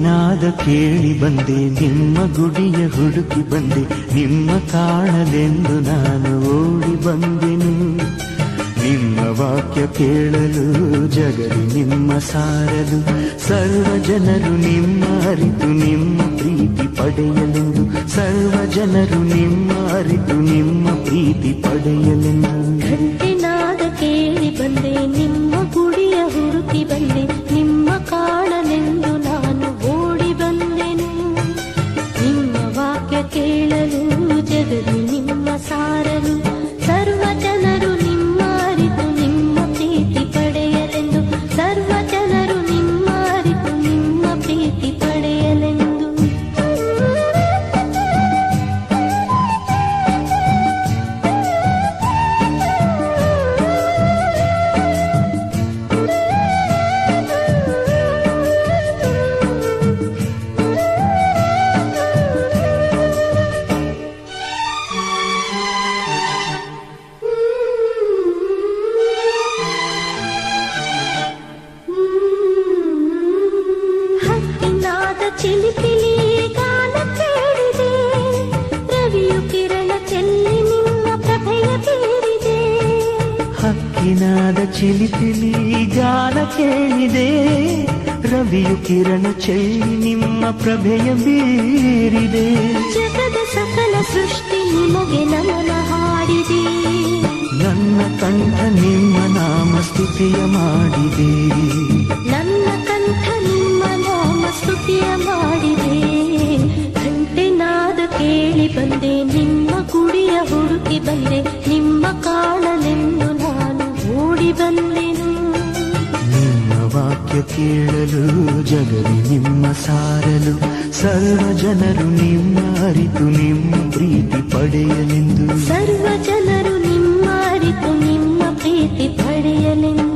ನಾದ ಕೇಳಿ ಬಂದೆ, ನಿಮ್ಮ ಗುಡಿಯ ಹುಡುಕಿ ಬಂದೆ, ನಿಮ್ಮ ಕಾಣಲೆಂದು ನಾನು ಓಡಿ ಬಂದೆನು. ನಿಮ್ಮ ವಾಕ್ಯ ಕೇಳಲು ಜಗಲಿ ನಿಮ್ಮ ಸಾರಲು, ಸರ್ವ ಜನರು ನಿಮ್ಮ ಅರಿತು ನಿಮ್ಮ ಪ್ರೀತಿ ಪಡೆಯಲೆಂದು, ಸರ್ವ ಜನರು ನಿಮ್ಮ ಅರಿತು ನಿಮ್ಮ ಪ್ರೀತಿ ಪಡೆಯಲೆಂದು. ಗಂಟೆನಾದ ಕೇಳಿ ಬಂದೆ, ನಿಮ್ಮ ಗುಡಿಯ ಹುಡುಕಿ ಬಂದೆ, ನಿಮ್ಮ ಕಾಣಲೆಂದು ನಾನು ಓಡಿ ಬಂದೆನು. ನಿಮ್ಮ ವಾಕ್ಯ ಕೇಳಲು ಜಗಲಿ ನಿಮ್ಮ ಸಾರಲು, ಸರ್ವ ಜನರು ನಿಮ್ಮ ಅರಿತು ನಿಮ್ಮ ಪ್ರೀತಿ ಪಡೆಯಲೆಂದು, ಸರ್ವ ಜನರು ನಿಮ್ಮ ಅರಿತು ನಿಮ್ಮ ಪ್ರೀತಿ ಪಡೆಯಲೆಂದು. ಚಿಲಿಪಿಲಿ ಗಾನ ಕೇಳಿದೆ, ರವಿಯು ಕಿರಣ ಚೆಲ್ಲಿ ನಿಮ್ಮ ಪ್ರಭೆಯ ಬೀರಿದೆ. ಹಕ್ಕಿನಾದ ಚಿಲಿಪಿಲಿ ಗಾನ ಕೇಳಿದೆ, ರವಿಯು ಕಿರಣ ಚೆಲ್ಲಿ ನಿಮ್ಮ ಪ್ರಭೆಯ ಬೀರಿದೆ. ಜಗದ ಸಕಲ ಸೃಷ್ಟಿ ನಿಮಗೆ ನಮನ ಹಾಡಿದೆ, ನನ್ನ ಕಂಠ ನಿಮ್ಮ ನಾಮ ಸ್ತುತಿಯ ಮಾಡಿದೆ, ನನ್ನ ಕಂಠ ನಿಮ್ಮ ನಾಮ ಸ್ತುತಿಯ ಮಾಡಿದೆ. ಗಂಟೆನಾದ ಕೇಳಿ ಬಂದೆ, ನಿಮ್ಮ ಗುಡಿಯ ಹುಡುಕಿ ಬಂದೆ, ನಿಮ್ಮ ಕಾಣಲೆಂದು ನಾನು ಓಡಿ ಬಂದೆನು. ನಿಮ್ಮ ವಾಕ್ಯ ಕೇಳಲು ಜಗಲಿ ನಿಮ್ಮ ಸಾರಲು, ಸರ್ವ ಜನರು ನಿಮ್ಮ ಅರಿತು ನಿಮ್ಮ ಪ್ರೀತಿ ಪಡೆಯಲೆಂದು, ಸರ್ವ ಜನರು ನಿಮ್ಮ ಅರಿತು ನಿಮ್ಮ ಪ್ರೀತಿ ಪಡೆಯಲೆಂದು.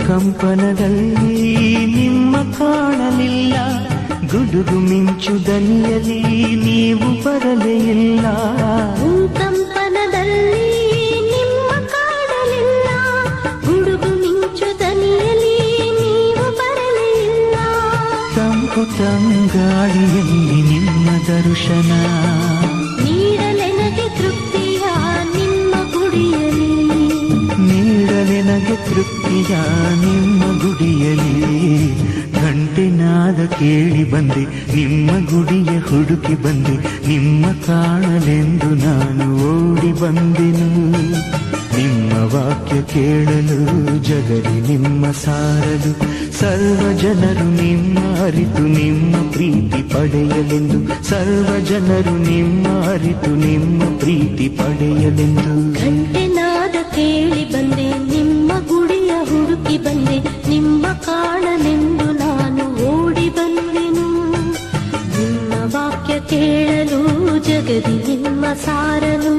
ಭೂಕಂಪನದಲ್ಲಿ ನಿಮ್ಮ ಕಾಣಲಿಲ್ಲ, ಗುಡುಗು ಮಿಂಚು ದನಿಯಲ್ಲಿ ನೀವು ಬರಲೇ ಇಲ್ಲ. ಭೂಕಂಪನದಲ್ಲಿ ನಿಮ್ಮ ಕಾಣಲಿಲ್ಲ, ಗುಡುಗು ಮಿಂಚು ದನಿಯಲ್ಲಿ ನೀವು ಬರಲೇ ಇಲ್ಲ. ತಂಪು ತಂಗಾಳಿಯಲ್ಲಿ ನಿಮ್ಮ ದರ್ಶನ, ನೀಡಲೆನಗೆ ತೃಪ್ತಿಯ ನಿಮ್ಮ ಗುಡಿಯಲ್ಲಿ, ನೀಡಲೆನಗೆ ತೃಪ್ತಿಯ ನಿಮ್ಮ ಗುಡಿಯಲ್ಲಿ. ಗಂಟೆನಾದ ಕೇಳಿ ಬಂದೆ, ನಿಮ್ಮ ಗುಡಿಯ ಹುಡುಕಿ ಬಂದೆ, ನಿಮ್ಮ ಕಾಣಲೆಂದು ನಾನು ಓಡಿ ಬಂದೆನು. ನಿಮ್ಮ ವಾಕ್ಯ ಕೇಳಲು ಜಗಲಿ ನಿಮ್ಮ ಸಾರಲು, ಸರ್ವ ಜನರು ನಿಮ್ಮ ಅರಿತು ನಿಮ್ಮ ಪ್ರೀತಿ ಪಡೆಯಲೆಂದು, ಸರ್ವ ಜನರು ನಿಮ್ಮ ಅರಿತು ನಿಮ್ಮ ಪ್ರೀತಿ ಪಡೆಯಲೆಂದು. ಗಂಟೆನಾದ ಕೇಳಿ ಬಂದೆ, ನಿಮ್ಮ ಗುಡಿಯ ಹುಡುಕಿ ಬಂದೆ, ನಿಮ್ಮ ಕಾಣಲೆಂದು ನಾನು ಓಡಿ ಬಂದೆನು. ನಿಮ್ಮ ವಾಕ್ಯ ಕೇಳಲು ಜಗದಿ ನಿಮ್ಮ ಸಾರಲು,